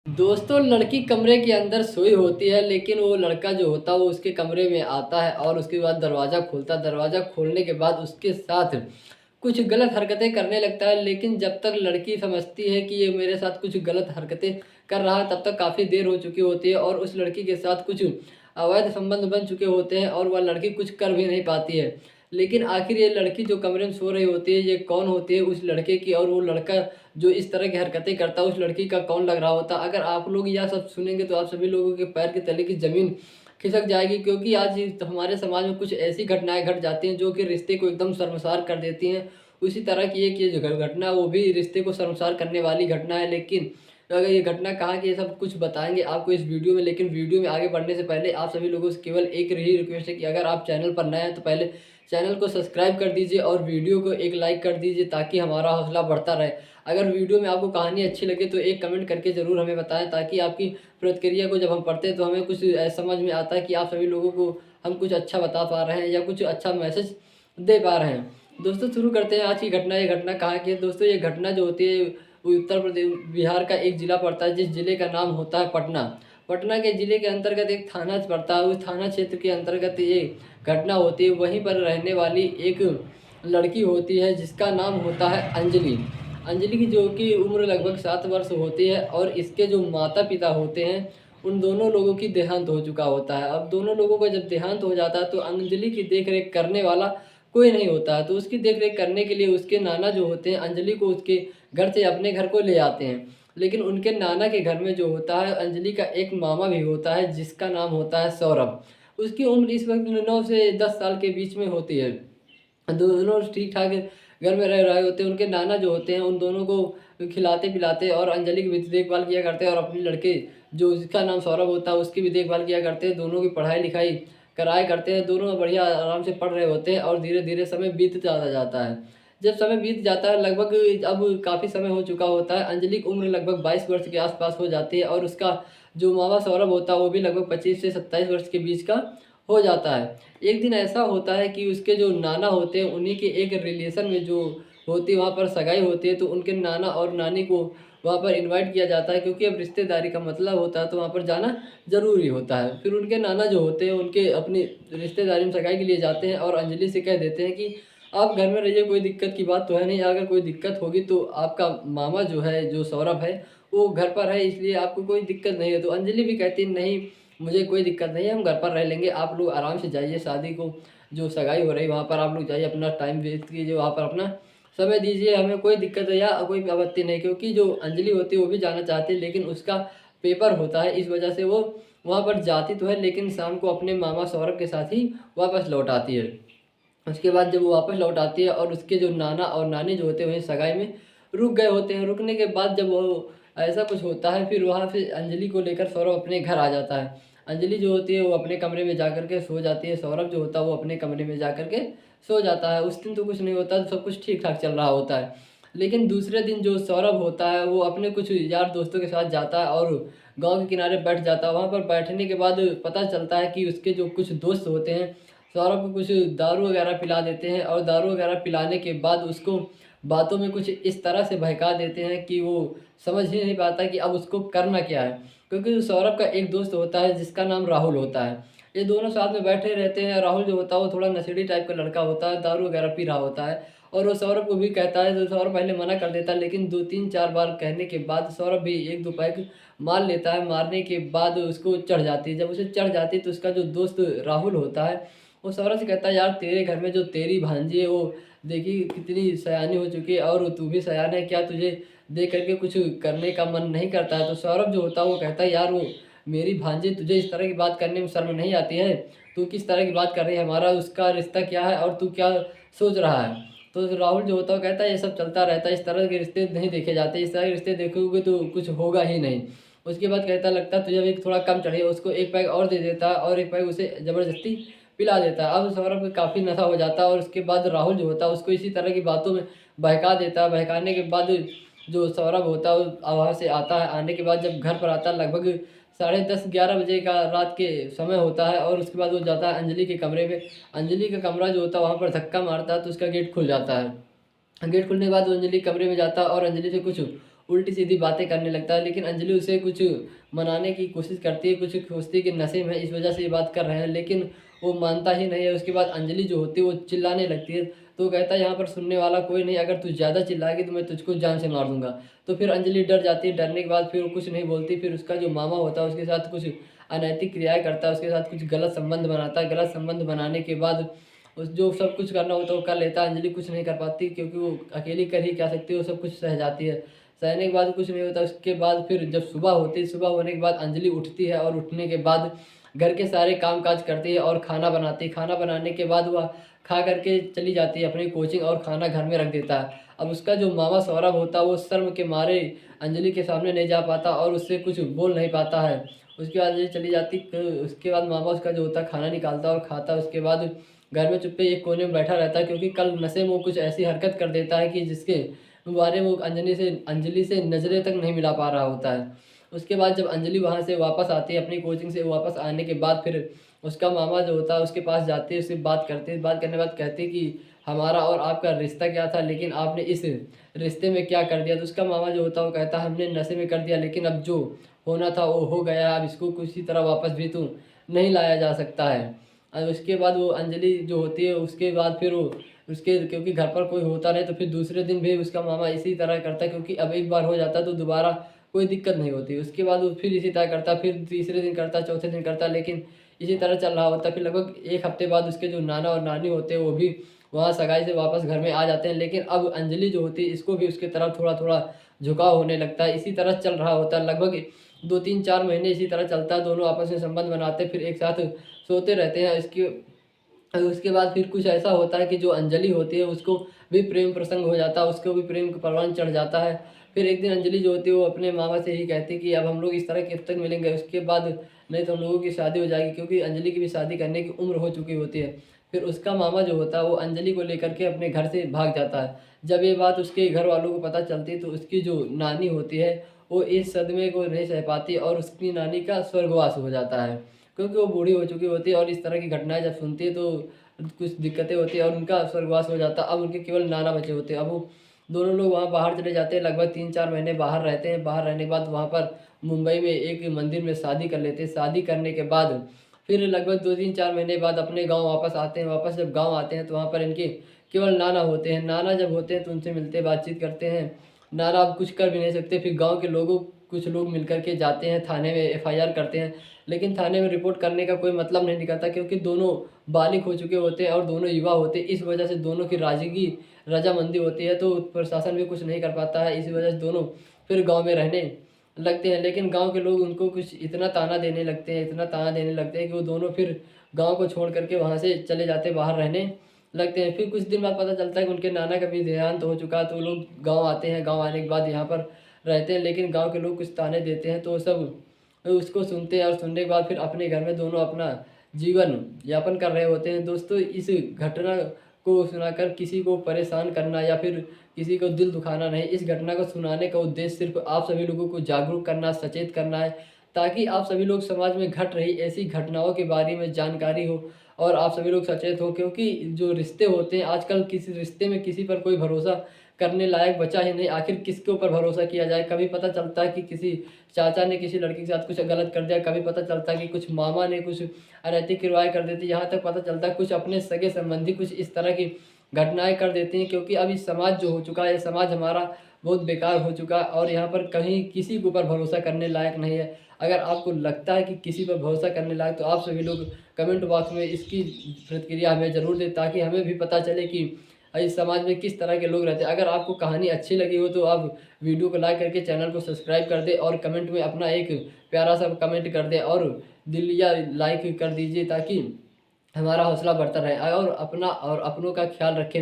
दोस्तों, लड़की कमरे के अंदर सोई होती है, लेकिन वो लड़का जो होता है वो उसके कमरे में आता है और उसके बाद दरवाज़ा खोलता है। दरवाज़ा खोलने के बाद उसके साथ कुछ गलत हरकतें करने लगता है, लेकिन जब तक लड़की समझती है कि ये मेरे साथ कुछ गलत हरकतें कर रहा है, तब तक काफ़ी देर हो चुकी होती है और उस लड़की के साथ कुछ अवैध संबंध बन चुके होते हैं और वह लड़की कुछ कर भी नहीं पाती है। लेकिन आखिर ये लड़की जो कमरे में सो रही होती है, ये कौन होती है उस लड़के की, और वो लड़का जो इस तरह की हरकतें करता है उस लड़की का कौन लग रहा होता। अगर आप लोग यह सब सुनेंगे तो आप सभी लोगों के पैर के तले की ज़मीन खिसक जाएगी, क्योंकि आज तो हमारे समाज में कुछ ऐसी घटनाएँ घट जाती हैं जो कि रिश्ते को एकदम शर्मसार कर देती हैं। उसी तरह की एक ये जो घटना वो भी रिश्ते को शर्मसार करने वाली घटना है। लेकिन अगर ये घटना कहाँ की, ये सब कुछ बताएँगे आपको इस वीडियो में। लेकिन वीडियो में आगे बढ़ने से पहले आप सभी लोगों से केवल एक ही रिक्वेस्ट है कि अगर आप चैनल पर नए हैं तो पहले चैनल को सब्सक्राइब कर दीजिए और वीडियो को एक लाइक कर दीजिए, ताकि हमारा हौसला बढ़ता रहे। अगर वीडियो में आपको कहानी अच्छी लगे तो एक कमेंट करके ज़रूर हमें बताएँ, ताकि आपकी प्रतिक्रिया को जब हम पढ़ते हैं तो हमें कुछ समझ में आता है कि आप सभी लोगों को हम कुछ अच्छा बता पा रहे हैं या कुछ अच्छा मैसेज दे पा रहे हैं। दोस्तों, शुरू करते हैं आज की घटना। ये घटना कहाँ की है दोस्तों? ये घटना जो होती है वो उत्तर प्रदेश बिहार का एक ज़िला पड़ता है, जिस ज़िले का नाम होता है पटना। पटना के ज़िले के अंतर्गत एक थाना पड़ता है, उस थाना क्षेत्र के अंतर्गत ये घटना होती है। वहीं पर रहने वाली एक लड़की होती है जिसका नाम होता है अंजलि। अंजलि की जो कि उम्र लगभग 7 वर्ष होती है और इसके जो माता-पिता होते हैं, उन दोनों लोगों की देहांत हो चुका होता है। अब दोनों लोगों का जब देहांत हो जाता है तो अंजलि की देख-रेख करने वाला कोई नहीं होता है, तो उसकी देख-रेख करने के लिए उसके नाना जो होते हैं अंजलि को उसके घर से अपने घर को ले आते हैं। लेकिन उनके नाना के घर में जो होता है अंजलि का एक मामा भी होता है जिसका नाम होता है सौरभ। उसकी उम्र इस वक़्त 9 से 10 साल के बीच में होती है। दोनों ठीक-ठाक घर में रह रहे होते हैं। उनके नाना जो होते हैं उन दोनों को खिलाते-पिलाते और अंजलि की भी देखभाल किया करते हैं और अपने लड़के जो जिसका नाम सौरभ होता है उसकी भी देखभाल किया करते हैं। दोनों की पढ़ाई-लिखाई कराया करते हैं। दोनों बढ़िया आराम से पढ़ रहे होते हैं और धीरे-धीरे समय बीतता जाता है। जब समय बीत जाता है लगभग अब काफ़ी समय हो चुका होता है। अंजलि की उम्र लगभग 22 वर्ष के आस-पास हो जाती है और उसका जो मामा सौरभ होता है वो भी लगभग 25 से 27 वर्ष के बीच का हो जाता है। एक दिन ऐसा होता है कि उसके जो नाना होते हैं उन्हीं के एक रिलेशन में जो होती है वहाँ पर सगाई होती है, तो उनके नाना और नानी को वहाँ पर इनवाइट किया जाता है, क्योंकि अब रिश्तेदारी का मतलब होता है तो वहाँ पर जाना ज़रूरी होता है। फिर उनके नाना जो होते हैं उनके अपनी रिश्तेदारी में सगाई के लिए जाते हैं और अंजलि से कह देते हैं कि आप घर में रहिए, कोई दिक्कत की बात तो है नहीं। अगर कोई दिक्कत होगी तो आपका मामा जो है, जो सौरभ है, वो घर पर है, इसलिए आपको कोई दिक्कत नहीं है। तो अंजलि भी कहती है नहीं, मुझे कोई दिक्कत नहीं है, हम घर पर रह लेंगे, आप लोग आराम से जाइए शादी को जो सगाई हो रही है वहाँ पर आप लोग जाइए, अपना टाइम व्यतीत कीजिए, वहाँ पर अपना समय दीजिए, हमें कोई दिक्कत है या कोई आपत्ति नहीं। क्योंकि जो अंजलि होती है वो भी जाना चाहती है, लेकिन उसका पेपर होता है, इस वजह से वो वहाँ पर जाती तो है, लेकिन शाम को अपने मामा सौरभ के साथ ही वापस लौट आती है। उसके बाद जब वो वापस लौट आती है और उसके जो नाना और नानी जो होते हैं वहीं सगाई में रुक गए होते हैं। रुकने के बाद जब वो ऐसा कुछ होता है, फिर वहाँ से अंजलि को लेकर सौरभ अपने घर आ जाता है। अंजलि जो होती है वो अपने कमरे में जाकर के सो जाती है, सौरभ जो होता है वो अपने कमरे में जाकर के सो जाता है। उस दिन तो कुछ नहीं होता, सब कुछ ठीक-ठाक चल रहा होता है। लेकिन दूसरे दिन जो सौरभ होता है वो अपने कुछ यार दोस्तों के साथ जाता है और गाँव के किनारे बैठ जाता है। वहाँ पर बैठने के बाद पता चलता है कि उसके जो कुछ दोस्त होते हैं सौरभ को कुछ दारू वगैरह पिला देते हैं और दारू वगैरह पिलाने के बाद उसको बातों में कुछ इस तरह से बहका देते हैं कि वो समझ ही नहीं पाता कि अब उसको करना क्या है। क्योंकि सौरभ का एक दोस्त होता है जिसका नाम राहुल होता है। ये दोनों साथ में बैठे रहते हैं। राहुल जो होता है वो थोड़ा नशेड़ी टाइप का लड़का होता है, दारू वगैरह पी रहा होता है और वो सौरभ को भी कहता है, तो सौरभ पहले मना कर देता है, लेकिन 2-3-4 बार कहने के बाद सौरभ भी 1-2 पैग मार लेता है। मारने के बाद उसको चढ़ जाती है। जब उसे चढ़ जाती है तो उसका जो दोस्त राहुल होता है वो सौरभ से कहता है, यार तेरे घर में जो तेरी भांजी है वो देखी कितनी सयानी हो चुकी है और तू भी सयाना है, क्या तुझे देख करके कुछ करने का मन नहीं करता है? तो सौरभ जो होता है वो कहता है, यार वो मेरी भांजी, तुझे इस तरह की बात करने में शर्म नहीं आती है? तू किस तरह की बात कर रही है? हमारा उसका रिश्ता क्या है और तू क्या सोच रहा है? तो राहुल जो होता है वो कहता है, ये सब चलता रहता है, इस तरह के रिश्ते नहीं देखे जाते, इस तरह के रिश्ते देखोगे तो कुछ होगा ही नहीं। उसके बाद कहता लगता है तुझे अभी थोड़ा कम चढ़ी है, उसको 1 पैग और दे देता है और 1 पैग उसे ज़बरदस्ती पिला देता है। अब सौरभ को काफ़ी नशा हो जाता है और उसके बाद राहुल जो होता है उसको इसी तरह की बातों में बहका देता है। बहकाने के बाद जो सौरभ होता है वो वहाँ से आता है। आने के बाद जब घर पर आता है लगभग साढ़े 10-11 बजे का रात के समय होता है और उसके बाद वो जाता है अंजलि के कमरे में। अंजलि का कमरा जो होता है वहाँ पर धक्का मारता है तो उसका गेट खुल जाता है। गेट खुलने के बाद वो अंजलि कमरे में जाता है और अंजलि से कुछ उल्टी सीधी बातें करने लगता है। लेकिन अंजलि उसे कुछ मनाने की कोशिश करती है, कुछ सोचती है कि नशे में है इस वजह से ये बात कर रहे हैं, लेकिन वो मानता ही नहीं है। उसके बाद अंजलि जो होती है वो चिल्लाने लगती है, तो वो कहता है यहाँ पर सुनने वाला कोई नहीं, अगर तू ज़्यादा चिल्लाएगी तो मैं तुझको जान से मार दूंगा। तो फिर अंजलि डर जाती है, डरने के बाद फिर वो कुछ नहीं बोलती। फिर उसका जो मामा होता है उसके साथ कुछ अनैतिक क्रियाएँ करता है, उसके साथ कुछ गलत संबंध बनाता है। गलत संबंध बनाने के बाद उस जो सब कुछ करना होता है वो कर लेता है। अंजलि कुछ नहीं कर पाती क्योंकि वो अकेली कर ही क्या सकती है, वो सब कुछ सह जाती है। सहने के बाद कुछ नहीं होता। उसके बाद फिर जब सुबह होती है, सुबह होने के बाद अंजलि उठती है और उठने के बाद घर के सारे काम काज करती है और खाना बनाती है। खाना बनाने के बाद वह खा करके चली जाती है अपनी कोचिंग और खाना घर में रख देता है। अब उसका जो मामा सौरभ होता है वो शर्म के मारे अंजलि के सामने नहीं जा पाता और उससे कुछ बोल नहीं पाता है। उसके बाद अंजलि चली जाती, उसके बाद मामा उसका जो होता है खाना निकालता है और खाता है। उसके बाद घर में चुप्पे एक कोने में बैठा रहता है क्योंकि कल नशे में वो कुछ ऐसी हरकत कर देता है कि जिसके बारे में वो अंजलि से नज़रें तक नहीं मिला पा रहा होता है। उसके बाद जब अंजलि वहाँ से वापस आती है अपनी कोचिंग से, वापस आने के बाद फिर उसका मामा जो होता है उसके पास जाती है, उससे बात करती है। बात करने के बाद कहती है कि हमारा और आपका रिश्ता क्या था, लेकिन आपने इस रिश्ते में क्या कर दिया। तो उसका मामा जो होता है वो कहता है हमने नशे में कर दिया, लेकिन अब जो होना था वो हो गया, अब इसको किसी तरह वापस भी तो नहीं लाया जा सकता है। और उसके बाद वो अंजलि जो होती है उसके बाद फिर वो उसके क्योंकि घर पर कोई होता नहीं तो फिर दूसरे दिन भी उसका मामा इसी तरह करता है, क्योंकि अब एक बार हो जाता है तो दोबारा कोई दिक्कत नहीं होती। उसके बाद वो फिर इसी तरह करता, फिर तीसरे दिन करता, चौथे दिन करता, लेकिन इसी तरह चल रहा होता। फिर लगभग एक हफ्ते बाद उसके जो नाना और नानी होते हैं वो भी वहाँ सगाई से वापस घर में आ जाते हैं। लेकिन अब अंजलि जो होती है इसको भी उसके तरफ थोड़ा थोड़ा झुकाव होने लगता है। इसी तरह चल रहा होता है, लगभग 2-3-4 महीने इसी तरह चलता है। दोनों आपस में संबंध बनाते फिर एक साथ सोते रहते हैं। उसके बाद फिर कुछ ऐसा होता है कि जो अंजलि होती है उसको भी प्रेम प्रसंग हो जाता है, उसको भी प्रेम का परवान चढ़ जाता है। फिर एक दिन अंजलि जो होती है वो अपने मामा से ही कहती है कि अब हम लोग इस तरह कब तक मिलेंगे, उसके बाद नहीं तो हम लोगों की शादी हो जाएगी, क्योंकि अंजलि की भी शादी करने की उम्र हो चुकी होती है। फिर उसका मामा जो होता है वो अंजलि को लेकर के अपने घर से भाग जाता है। जब ये बात उसके घर वालों को पता चलती है तो उसकी जो नानी होती है वो इस सदमे को नहीं सह पाती और उसकी नानी का स्वर्गवास हो जाता है, क्योंकि वो बूढ़ी हो चुकी होती है और इस तरह की घटनाएं जब सुनती है तो कुछ दिक्कतें होती है और उनका स्वर्गवास हो जाता है। अब उनके केवल नाना बचे होते हैं। अब वो दोनों लोग वहाँ बाहर चले जाते हैं, लगभग 3-4 महीने बाहर रहते हैं। बाहर रहने के बाद वहाँ पर मुंबई में एक मंदिर में शादी कर लेते हैं। शादी करने के बाद फिर लगभग 2-3-4 महीने बाद अपने गाँव वापस आते हैं। वापस जब गाँव आते हैं तो वहाँ पर इनके केवल नाना होते हैं। नाना जब होते हैं तो उनसे मिलते बातचीत करते हैं। नाना अब कुछ कर भी नहीं सकते। फिर गाँव के लोगों कुछ लोग मिलकर के जाते हैं थाने में, एफआईआर करते हैं। लेकिन थाने में रिपोर्ट करने का कोई मतलब नहीं निकलता, क्योंकि दोनों बालिग हो चुके होते हैं और दोनों युवा होते हैं। इस वजह से दोनों की रजामंदी होती है, तो प्रशासन भी कुछ नहीं कर पाता है। इसी वजह से दोनों फिर गाँव में रहने लगते हैं। लेकिन गाँव के लोग उनको कुछ इतना ताना देने लगते हैं, इतना ताना देने लगते हैं कि वो दोनों फिर गाँव को छोड़ करके वहाँ से चले जाते हैं, बाहर रहने लगते हैं। फिर कुछ दिन बाद पता चलता है कि उनके नाना का भी देहांत हो चुका है, तो वो लोग गाँव आते हैं। गाँव आने के बाद यहाँ पर रहते हैं, लेकिन गाँव के लोग कुछ ताने देते हैं तो वो सब उसको सुनते हैं और सुनने के बाद फिर अपने घर में दोनों अपना जीवन यापन कर रहे होते हैं। दोस्तों, इस घटना को सुनाकर किसी को परेशान करना या फिर किसी को दिल दुखाना नहीं। इस घटना को सुनाने का उद्देश्य सिर्फ आप सभी लोगों को जागरूक करना, सचेत करना है, ताकि आप सभी लोग समाज में घट रही ऐसी घटनाओं के बारे में जानकारी हो और आप सभी लोग सचेत हो। क्योंकि जो रिश्ते होते हैं आजकल, किसी रिश्ते में किसी पर कोई भरोसा करने लायक बचा ही नहीं। आखिर किसके ऊपर भरोसा किया जाए। कभी पता चलता है कि किसी चाचा ने किसी लड़की के साथ कुछ गलत कर दिया, कभी पता चलता है कि कुछ मामा ने कुछ अनैतिक कार्रवाई कर देती, यहाँ तक पता चलता है कुछ अपने सगे संबंधी कुछ इस तरह की घटनाएं कर देते हैं। क्योंकि अभी समाज जो हो चुका है, समाज हमारा बहुत बेकार हो चुका है और यहाँ पर कहीं किसी के ऊपर भरोसा करने लायक नहीं है। अगर आपको लगता है कि किसी पर भरोसा करने लायक, तो आप सभी लोग कमेंट बॉक्स में इसकी प्रतिक्रिया हमें ज़रूर दें, ताकि हमें भी पता चले कि इस समाज में किस तरह के लोग रहते हैं। अगर आपको कहानी अच्छी लगी हो तो आप वीडियो को लाइक करके चैनल को सब्सक्राइब कर दें और कमेंट में अपना एक प्यारा सा कमेंट कर दें और दिल या लाइक कर दीजिए, ताकि हमारा हौसला बढ़ता रहे और अपना और अपनों का ख्याल रखें।